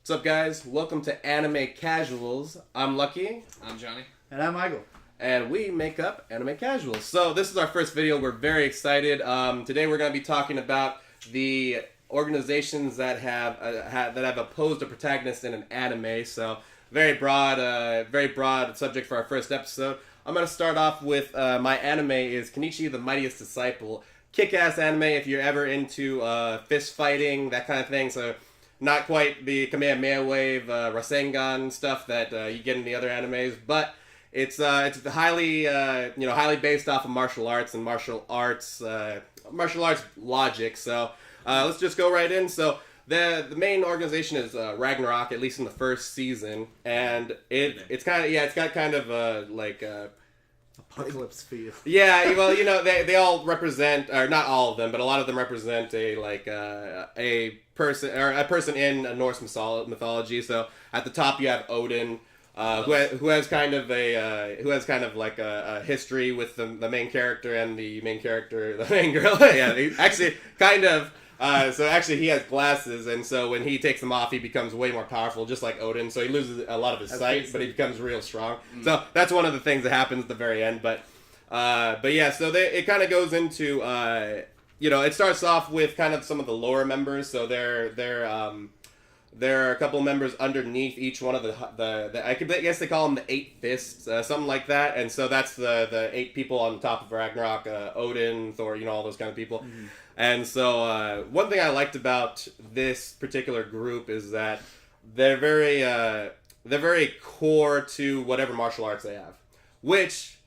What's up, guys? Welcome to Anime Casuals. I'm Lucky. I'm Johnny. And I'm Michael. And we make up Anime Casuals. So this is our first video. We're very excited. Today we're going to be talking about the organizations that have opposed a protagonist in an anime. So very broad subject for our first episode. I'm going to start off with my anime is Kenichi the Mightiest Disciple. Kick-ass anime if you're ever into fist fighting, that kind of thing. So not quite the Kamehameha wave, Rasengan stuff that you get in the other animes, but it's highly based off of martial arts and martial arts logic. So let's just go right in. So the main organization is Ragnarok, at least in the first season, and it's got kind of like apocalypse feel. Yeah, well, they all represent, or not all of them, but a lot of them represent a person in Norse mythology. So at the top you have Odin, who has kind of like a history with the main character and the main girl. Yeah, actually kind of. So actually he has glasses, and so when he takes them off, he becomes way more powerful, just like Odin. So he loses a lot of his sight, but he becomes real strong. So that's one of the things that happens at the very end. But yeah, so it kind of goes into it starts off with kind of some of the lower members. So there are a couple of members underneath each one of the I guess they call them the 8 fists, something like that. And so that's the 8 people on top of Ragnarok, Odin, Thor, all those kind of people. Mm-hmm. And so one thing I liked about this particular group is that they're very core to whatever martial arts they have, which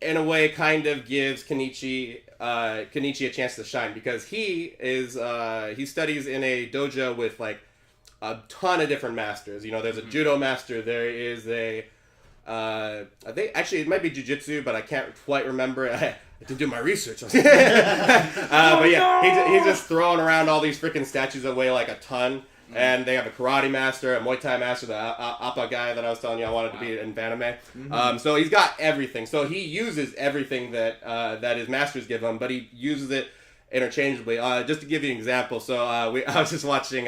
in a way kind of gives Kenichi a chance to shine, because he studies in a dojo with like a ton of different masters. There's a judo master. There is I think actually it might be jiu-jitsu, but I can't quite remember. I didn't do my research. But yeah, he's just throwing around all these freaking statues that weigh like a ton. Mm-hmm. And they have a karate master, a Muay Thai master, the Appa guy that I was telling you I wanted to be in anime. Mm-hmm. So he's got everything. So he uses everything that his masters give him, but he uses it interchangeably. Just to give you an example, so I was just watching,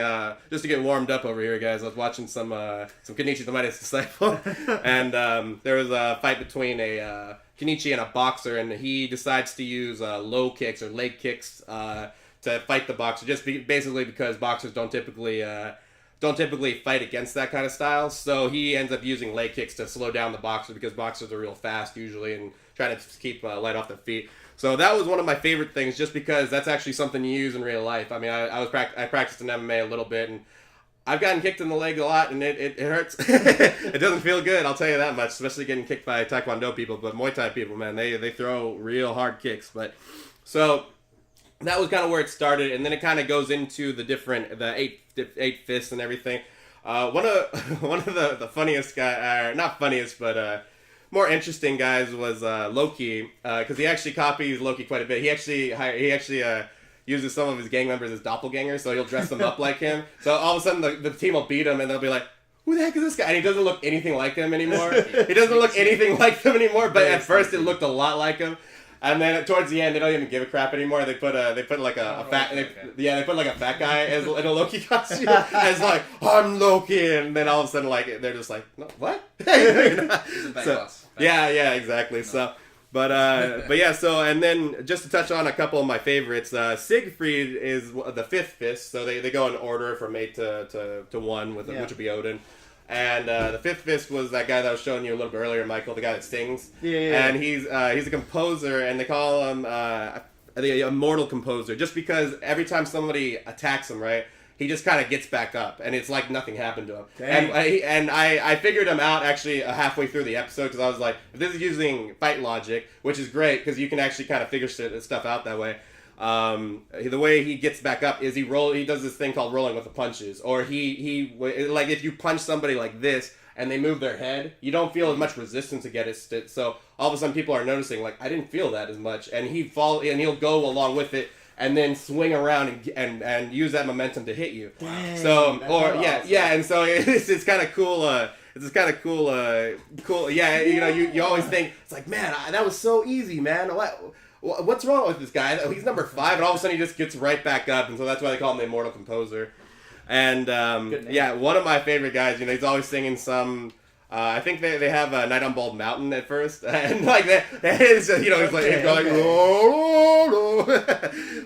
just to get warmed up over here, guys. I was watching some Kenichi the Mightiest Disciple, and there was a fight between a Kenichi and a boxer, and he decides to use low kicks or leg kicks to fight the boxer, basically because boxers don't typically fight against that kind of style. So he ends up using leg kicks to slow down the boxer, because boxers are real fast usually and trying to keep light off their feet. So that was one of my favorite things, just because that's actually something you use in real life. I mean, I practiced in MMA a little bit, and I've gotten kicked in the leg a lot, and it hurts. It doesn't feel good, I'll tell you that much, especially getting kicked by Taekwondo people. But Muay Thai people, man, they throw real hard kicks. But so that was kind of where it started, and then it kind of goes into the eight fists and everything. One of the funniest guy, not funniest, but more interesting guys was Loki, because he actually copies Loki quite a bit. He actually uses some of his gang members as doppelgangers, so he'll dress them up like him. So all of a sudden the team will beat him, and they'll be like, "Who the heck is this guy?" And he doesn't look anything like them anymore. He doesn't look anything like them anymore. But at first it looked a lot like him. And then towards the end, they don't even give a crap anymore. They put like a fat guy in a Loki costume. And it's like, "I'm Loki," and then all of a sudden, like, they're just like, "No, what?" Yeah, exactly. No. So, but yeah. So, and then just to touch on a couple of my favorites, Siegfried is the 5th fist. So they go in order from 8 to 1, which would be Odin. And the 5th fist was that guy that I was showing you a little bit earlier, Michael, the guy that sings. Yeah. And he's a composer, and they call him the immortal composer, just because every time somebody attacks him, right, he just kind of gets back up, and it's like nothing happened to him. Dang. And I figured him out actually halfway through the episode, because I was like, if this is using fight logic, which is great because you can actually kind of figure stuff out that way. The way he gets back up is he does this thing called rolling with the punches, or he like if you punch somebody like this and they move their head, you don't feel as much resistance against it. So all of a sudden people are noticing, like, I didn't feel that as much, and he'll go along with it and then swing around and use that momentum to hit you. Dang, so and so it's kind of cool. It's kind of cool. Yeah, you always think it's like, man, that was so easy, man. What's wrong with this guy? He's number 5, and all of a sudden he just gets right back up, and so that's why they call him the immortal composer. And Good name. yeah, one of my favorite guys. You know, he's always singing some. I think they have a Night on Bald Mountain at first, and like that is, you know, it's like he's going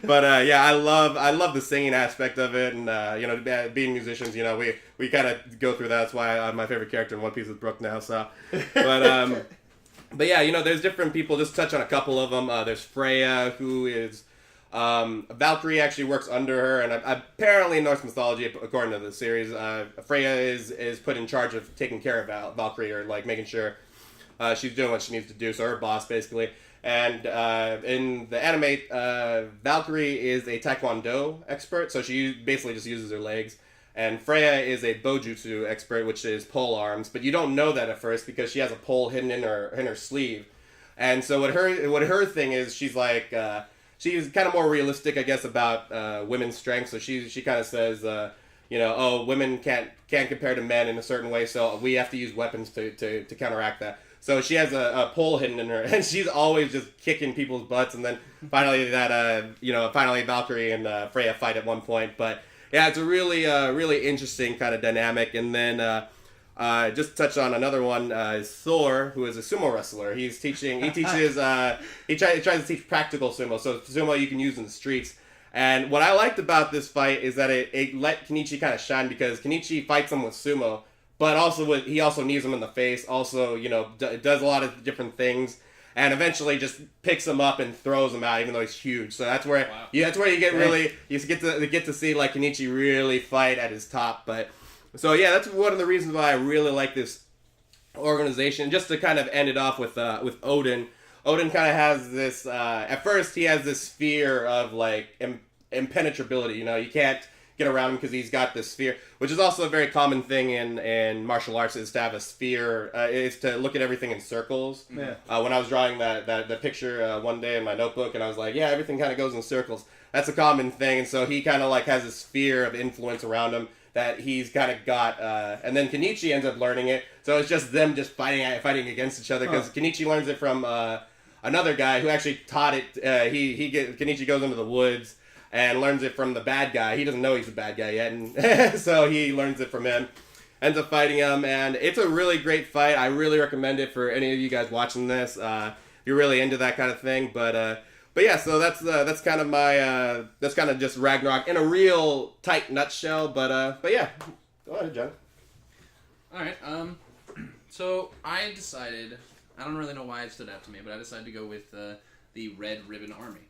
but yeah, I love the singing aspect of it, and you know, being musicians, you know, we kind of go through that. That's why my favorite character in One Piece is Brook now. So, but yeah, you know, there's different people. Just touch on a couple of them. There's Freya, who is. Valkyrie actually works under her, and apparently in Norse mythology, according to the series, Freya is put in charge of taking care of Valkyrie, or like making sure she's doing what she needs to do. So her boss, basically. And in the anime, Valkyrie is a Taekwondo expert, so she basically just uses her legs. And Freya is a Bojutsu expert, which is pole arms, but you don't know that at first because she has a pole hidden in her sleeve. And so what her thing is, she's like. She's kind of more realistic, I guess, about women's strength. So she kind of says, you know, oh, women can't compare to men in a certain way, so we have to use weapons to counteract that. So she has a pole hidden in her, and she's always just kicking people's butts. And then finally finally Valkyrie and Freya fight at one point. But yeah, it's a really interesting kind of dynamic. And then just touch on another one is Thor, who is a sumo wrestler. He tries to teach practical sumo, so sumo you can use in the streets. And what I liked about this fight is that it let Kenichi kind of shine, because Kenichi fights him with sumo, but also he also knees him in the face, also, you know, does a lot of different things, and eventually just picks him up and throws him out, even though he's huge. So that's where you get to see like Kenichi really fight at his top. But so yeah, that's one of the reasons why I really like this organization. Just to kind of end it off with Odin. Odin kind of has this. At first, he has this fear of like impenetrability. You know, you can't get around him because he's got this sphere, which is also a very common thing in martial arts. Is to have a sphere. Is to look at everything in circles. Yeah. When I was drawing that picture one day in my notebook, and I was like, yeah, everything kind of goes in circles. That's a common thing, and so he kind of like has this sphere of influence around him that he's kind of got, and then Kenichi ends up learning it. So it's just them just fighting against each other, because Kenichi learns it from another guy who actually taught it. Kenichi goes into the woods and learns it from the bad guy. He doesn't know he's a bad guy yet, and so he learns it from him. Ends up fighting him, and it's a really great fight. I really recommend it for any of you guys watching this. If you're really into that kind of thing, But yeah, so that's kind of my that's kind of just Ragnarok in a real tight nutshell. But yeah, go ahead, John. All right. So I decided, I don't really know why it stood out to me, but I decided to go with the Red Ribbon Army.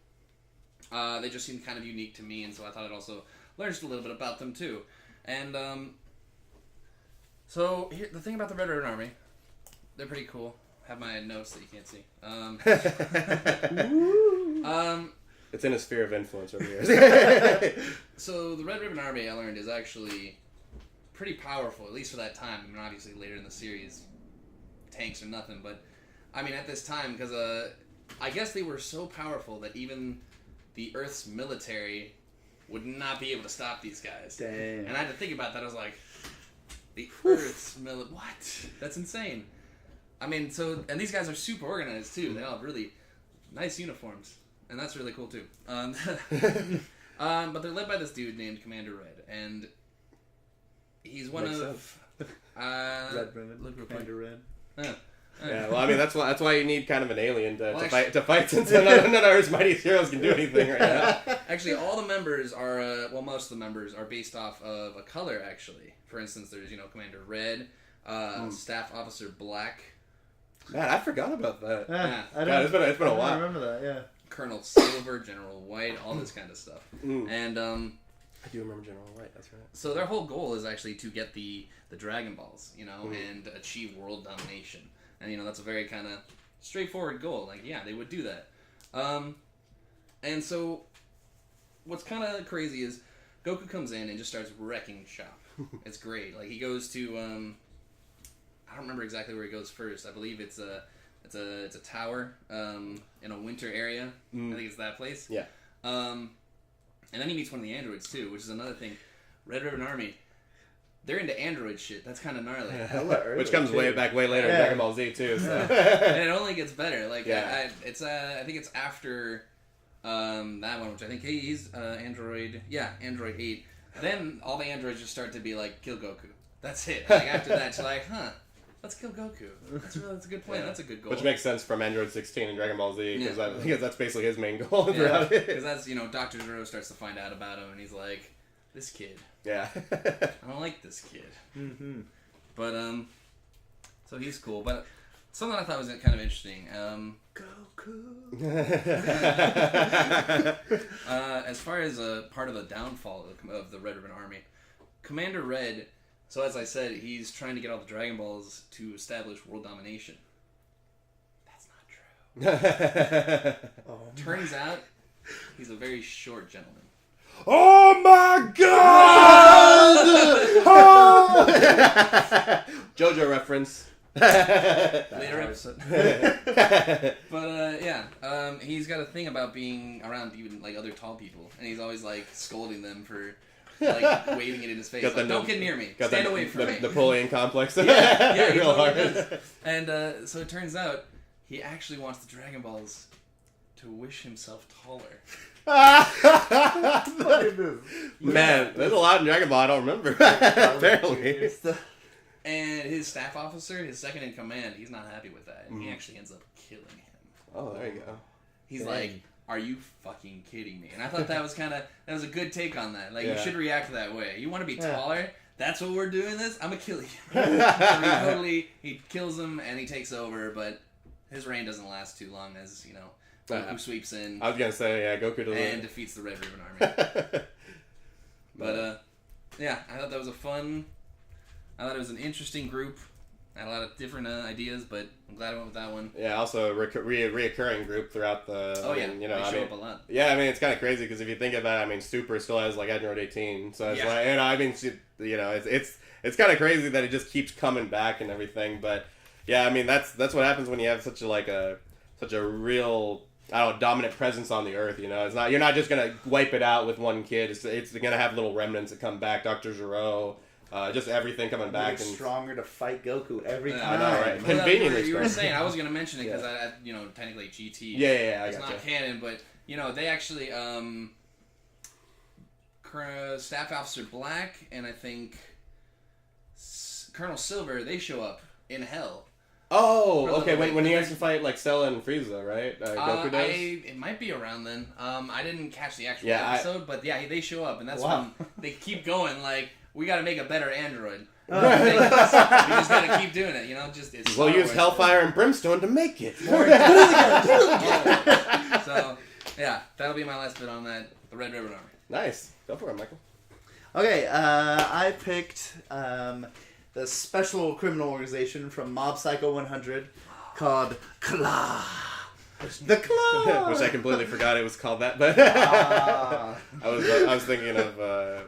They just seemed kind of unique to me, and so I thought I'd also learn just a little bit about them too. And so here, the thing about the Red Ribbon Army, they're pretty cool. Have my notes that you can't see. It's in a sphere of influence over here. So the Red Ribbon Army, I learned, is actually pretty powerful, at least for that time. I mean, obviously later in the series, tanks are nothing, but I mean at this time, because I guess they were so powerful that even the Earth's military would not be able to stop these guys. Damn. And I had to think about that. I was like, the Earth's military, what? That's insane. I mean, and these guys are super organized too. They all have really nice uniforms, and that's really cool too. But they're led by this dude named Commander Red, and he's one of Red Ribbon. Commander Red. Yeah, well, I mean that's why you need kind of an alien to fight since none of Earth's mightiest heroes can do anything right now. Actually, all the members are most of the members are based off of a color. Actually, for instance, there's Commander Red, Staff Officer Black. Man, I forgot about that. Yeah, it's been a while. I remember that. Yeah. Colonel Silver, General White, all this kind of stuff. And I do remember General White. That's right. So their whole goal is actually to get the Dragonballs, and achieve world domination. And that's a very kind of straightforward goal. Like, yeah, they would do that. And so what's kind of crazy is Goku comes in and just starts wrecking shop. It's great. Like, he goes to I don't remember exactly where he goes first. I believe it's a tower in a winter area. I think it's that place. Yeah. And then he meets one of the androids too, which is another thing. Red Ribbon Army, they're into android shit. That's kind of gnarly. Which comes way later in DragonballZ too. So. And it only gets better. Like, yeah. I think it's after that one, which I think he's Android. Yeah, Android 8. Then all the androids just start to be like, kill Goku. That's it. Like after that, you're like, let's kill Goku. That's a good plan. That's a good goal. Which makes sense from Android 16 and Dragon Ball Z, because that's basically his main goal Yeah, throughout it. because that's, Dr. Zero starts to find out about him, and he's like, this kid. Yeah. I don't like this kid. Mm-hmm. But, so he's cool. But something I thought was kind of interesting. Goku. As far as a part of the downfall of the Red Ribbon Army, Commander Red, so as I said, he's trying to get all the Dragon Balls to establish world domination. That's not true. Turns out, he's a very short gentleman. Oh my god! JoJo reference. Later episode. But he's got a thing about being around even like other tall people, and he's always like scolding them for like waving it in his face. Like, don't get near me. Stand away from me. Napoleon complex. Yeah, real hard. And so it turns out he actually wants the Dragon Balls to wish himself taller. Man, there's a lot in Dragon Ball I don't remember. Apparently. And his staff officer, his second in command, he's not happy with that, and he actually ends up killing him. Oh, there you go. He's like, "Are you fucking kidding me?" And I thought that was a good take on that. Like, you should react that way. You want to be taller? That's what we're doing this? I'm gonna kill you. So he kills him, and he takes over, but his reign doesn't last too long, as Goku sweeps in. I was gonna say, Goku doesn't. And defeats the Red Ribbon Army. But I thought that was I thought it was an interesting group. Had a lot of different ideas, but I'm glad I went with that one. Yeah, also a reoccurring group throughout the. They show up a lot. Yeah, I mean it's kind of crazy because if you think about it, I mean Super still has like Android 18, so it's like it's kind of crazy that it just keeps coming back and everything. But yeah, I mean that's what happens when you have such a real dominant presence on the earth. It's not, you're not just gonna wipe it out with one kid. It's gonna have little remnants that come back. Dr. Zero. Just everything coming back and stronger to fight Goku every time. I know, right? Well, Conveniently you were saying I was going to mention it because technically GT. Yeah. It's not canon, but they actually Staff Officer Black and I think Colonel Silver, they show up in Hell. Oh, okay. When he has to fight like Cell and Frieza, right? Goku does. It might be around then. I didn't catch the actual episode, but they show up, and that's when they keep going. Like, we got to make a better android. We just got to keep doing it. We'll use Hellfire and Brimstone to make it. So that'll be my last bit on that. The Red Ribbon Army. Nice. Go for it, Michael. Okay, I picked the special criminal organization from Mob Psycho 100 called Claw. The Claw! Which I completely forgot it was called that, but I was thinking of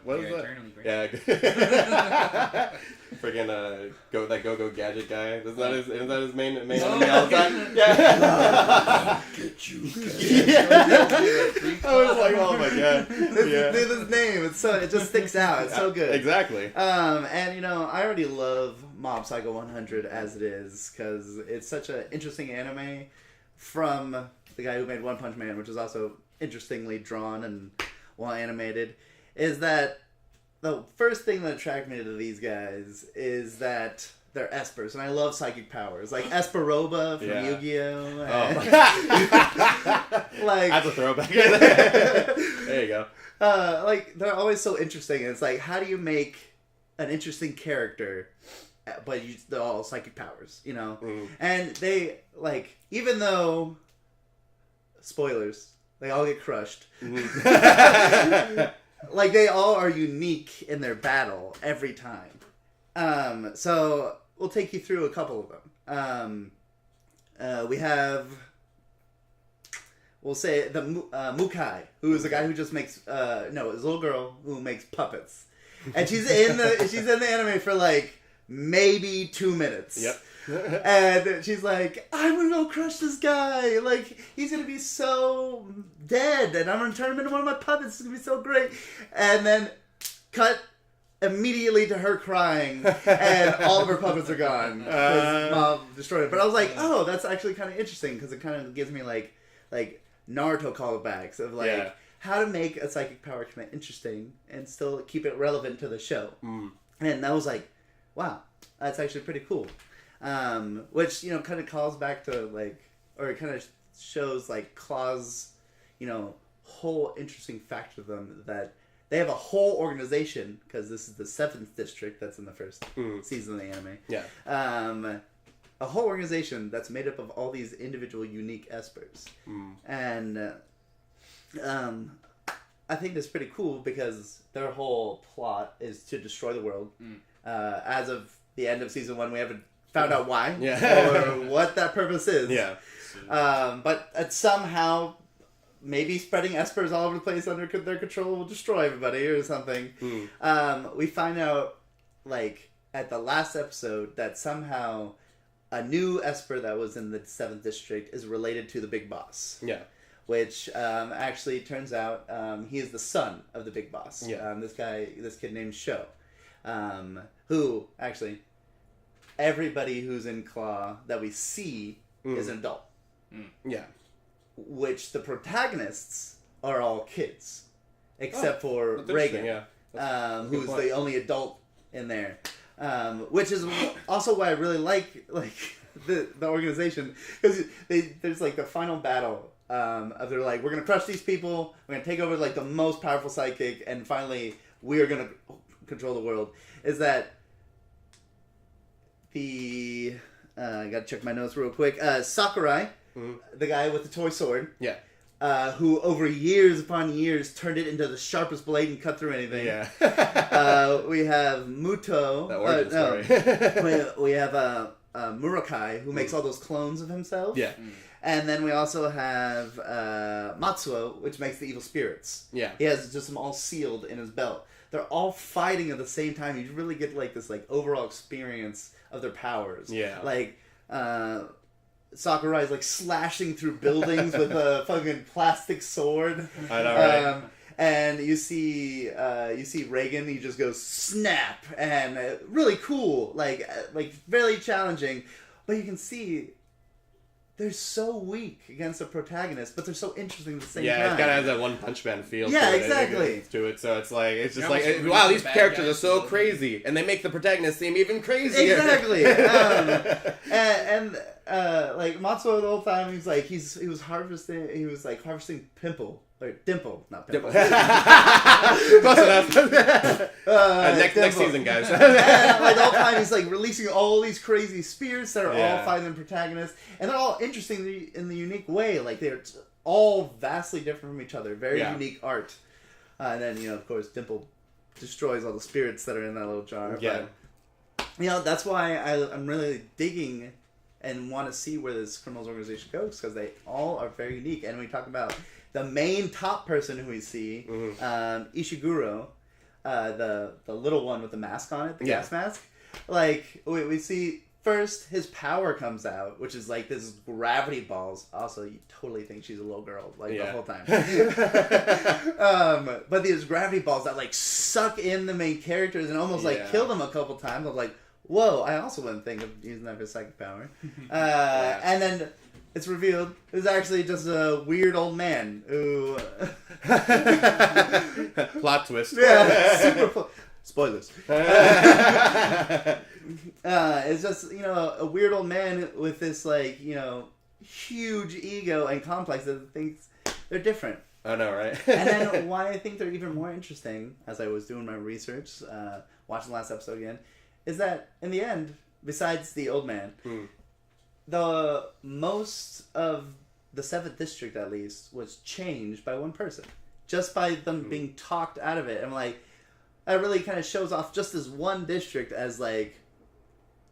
what is that? Yeah, friggin' Go-Go Gadget guy. Isn't that his main enemy all the time? Yeah. Get you. I was like, oh my god. This name, it just sticks out. It's so good. Exactly. And I already love Mob Psycho 100 as it is because it's such an interesting anime from the guy who made One Punch Man, which is also interestingly drawn and well animated. Is that the first thing that attracted me to these guys is that they're espers, and I love psychic powers, like Esperoba from Yu-Gi-Oh. That's a throwback. There you go. They're always so interesting, and it's like, how do you make an interesting character, but they're all psychic powers, And they, even though, spoilers, they all get crushed. They all are unique in their battle every time. So we'll take you through a couple of them. We have, we'll say the Mukai, who is the guy who just makes his little girl who makes puppets, and she's in the anime for maybe 2 minutes. Yep. And she's like, I'm gonna go crush this guy. He's gonna be so dead, and I'm gonna turn him into one of my puppets. It's gonna be so great. And then cut immediately to her crying, and all of her puppets are gone because Mom destroyed it. But I was like, oh, that's actually kind of interesting because it kind of gives me like Naruto callbacks of how to make a psychic power command interesting and still keep it relevant to the show. And that was like, wow, that's actually pretty cool. Which, you know, kind of calls back to, like, or it kind of shows, like, Claw's, you know, whole interesting fact of them, that they have a whole organization, because this is the 7th district that's in the first season of the anime. Yeah. A whole organization that's made up of all these individual unique espers. And I think that's pretty cool because their whole plot is to destroy the world. As of the end of season 1, we haven't found out why or what that purpose is. Yeah. But somehow, maybe spreading espers all over the place under their control will destroy everybody or something. We find out, like, at the last episode that somehow a new esper that was in the 7th district is related to the big boss. Yeah. Which actually turns out he is the son of the big boss. Yeah. This kid named Sho. Who, actually, everybody who's in Claw that we see is an adult. Yeah. Which the protagonists are all kids. Except for Reagan, who's the only adult in there. Which is also why I really like the organization. Because there's like the final battle of they're like, we're going to crush these people, we're going to take over like the most powerful psychic, and finally we are going to control the world. Is that I gotta check my notes real quick. Sakurai, the guy with the toy sword. Yeah. Who over years upon years turned it into the sharpest blade and cut through anything. Yeah. We have Muto. That origin story. we have Murakai, who makes all those clones of himself. Yeah. And then we also have Matsuo, which makes the evil spirits. Yeah. He has just them all sealed in his belt. They're all fighting at the same time. You really get like this like overall experience of their powers. Yeah. Like Sakurai's like slashing through buildings with a fucking plastic sword. I know, right? And you see Reagan. He just goes snap, and really cool, like very challenging. But you can see they're so weak against the protagonist, but they're so interesting at the same time. Yeah, it kind of has that One Punch Man feel. Yeah, to it, exactly. To it, so it's just You're like, almost wow, these bad characters are guys so to crazy, and they make the protagonist seem even crazier. Exactly. Like Matsuo the whole time, he was harvesting dimple, not pimple. Close enough. Next season, guys. And, like the whole time, he's like releasing all these crazy spears that are all fighting the protagonist, and they're all interesting in the unique way. Like they're all vastly different from each other. Very unique art. And then of course, Dimple destroys all the spirits that are in that little jar. Yeah. But, that's why I'm really digging and want to see where this criminals organization goes, because they all are very unique. And we talk about the main top person who we see, Ishiguro, the little one with the mask on it, the gas mask. Like, we see first his power comes out, which is like this gravity balls. Also, you totally think she's a little girl, like the whole time. But these gravity balls that like suck in the main characters and almost like kill them a couple times. I'm like, whoa, I also wouldn't think of using that for psychic power. And then it's revealed it's actually just a weird old man who... Plot twist. Yeah, super... Spoilers. It's just, a weird old man with this, like, huge ego and complex that thinks they're different. I know, right? And then why I think they're even more interesting, as I was doing my research, watching the last episode again, is that in the end, besides the old man, the most of the 7th district, at least, was changed by one person. Just by them being talked out of it. I'm like, that really kind of shows off just this one district as like,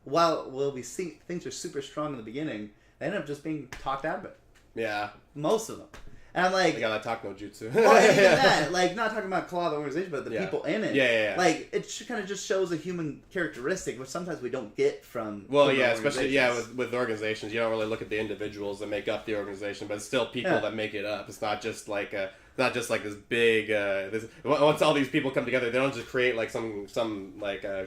while we see things are super strong in the beginning, they end up just being talked out of it. Yeah. Most of them. And I'm like... They got that talk no jutsu. Well, even that. Like, not talking about Claw, the organization, but the people in it. Yeah. Like, it kind of just shows a human characteristic, which sometimes we don't get from... Well, yeah, especially, with organizations. You don't really look at the individuals that make up the organization, but it's still people that make it up. It's not just like this big... once all these people come together, they don't just create like some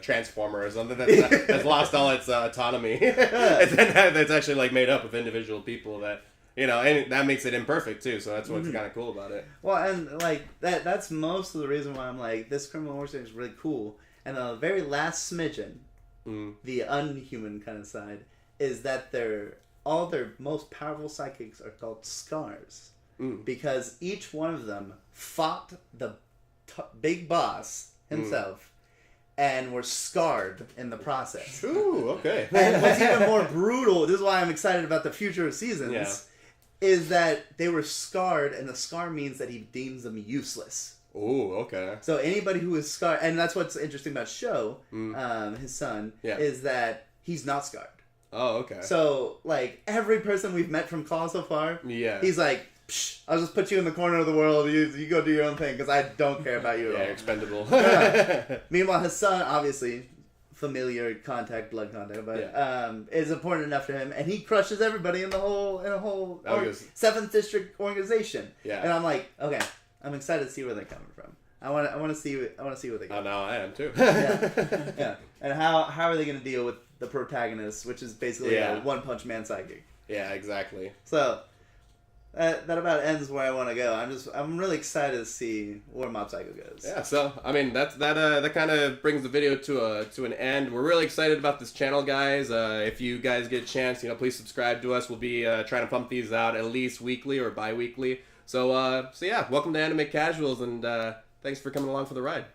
transformer or something that's lost all its autonomy. It's actually like made up of individual people that You know, and that makes it imperfect too. So that's what's kind of cool about it. Well, and like that's most of the reason why I'm like, this Criminal War series is really cool. And the very last smidgen, the unhuman kind of side, is that all their most powerful psychics are called scars. Because each one of them fought the big boss himself and were scarred in the process. Ooh, okay. And what's even more brutal, this is why I'm excited about the future of seasons, is that they were scarred, and the scar means that he deems them useless. Ooh, okay. So anybody who is scarred, and that's what's interesting about Sho, his son, is that he's not scarred. Oh, okay. So, like, every person we've met from Claw so far, he's like, psh, I'll just put you in the corner of the world, you go do your own thing, because I don't care about you at all. Yeah, you're expendable. Meanwhile, his son, obviously, familiar contact, blood contact, but is important enough to him, and he crushes everybody in a whole 7th District organization. Yeah. And I'm like, okay, I'm excited to see where they're coming from. I want to see what they got. Oh, no, I am too. Yeah. And how are they going to deal with the protagonist, which is basically a one-punch man psychic? Yeah, exactly. So that about ends where I want to go. I'm really excited to see where Mob Psycho goes. Yeah, so I mean that kind of brings the video to an end. We're really excited about this channel, guys. If you guys get a chance, please subscribe to us. We'll be trying to pump these out at least weekly or bi-weekly. So yeah, welcome to Anime Casuals, and thanks for coming along for the ride.